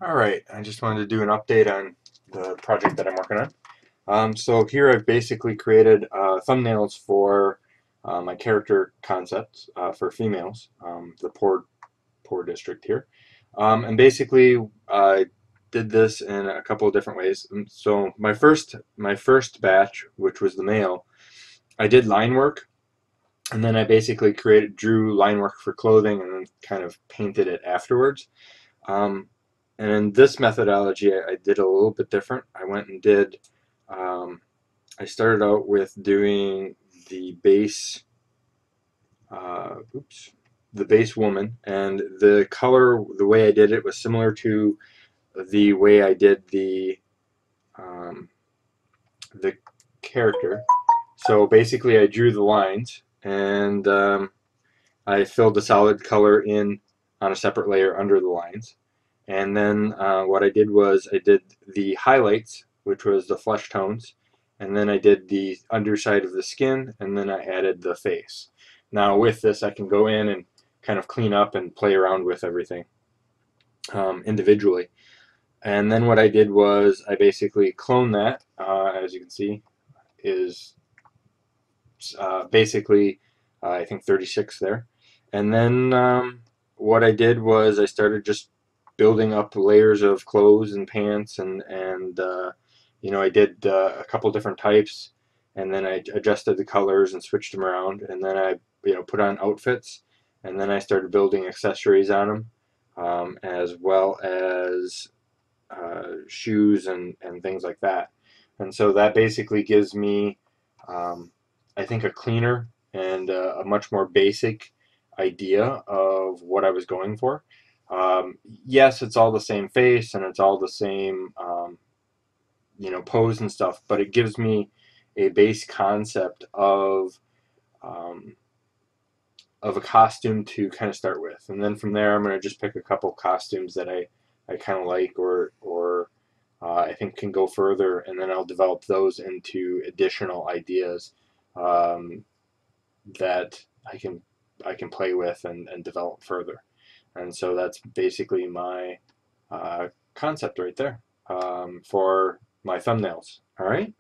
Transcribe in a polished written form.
Alright, I just wanted to do an update on the project that I'm working on. So here I've basically created thumbnails for my character concepts for females, the poor district here. And basically I did this in a couple of different ways. So my first batch, which was the male, I did line work, and then I basically drew line work for clothing and then kind of painted it afterwards. Um, and in this methodology, I did a little bit different. I went and did, I started out with doing the base, oops, the base woman, and the color, the way I did it was similar to the way I did um, the character. So basically, I drew the lines and I filled the solid color in on a separate layer under the lines. And then what I did was I did the highlights, which was the flesh tones, and then I did the underside of the skin, and then I added the face. Now with this, I can go in and kind of clean up and play around with everything individually. And then what I did was I basically cloned that, as you can see, is basically I think 36 there. And then what I did was I started just building up layers of clothes and pants, and I did a couple different types, and then I adjusted the colors and switched them around, and then I put on outfits, and then I started building accessories on them, as well as shoes and things like that. And so that basically gives me, I think, a cleaner and a much more basic idea of what I was going for. Yes, it's all the same face and it's all the same, pose and stuff, but it gives me a base concept um, of a costume to kind of start with, and then from there I'm going to just pick a couple costumes that I kind of like or I think can go further, and then I'll develop those into additional ideas um, that I can play with and develop further. And so that's basically my concept right there for my thumbnails. All right.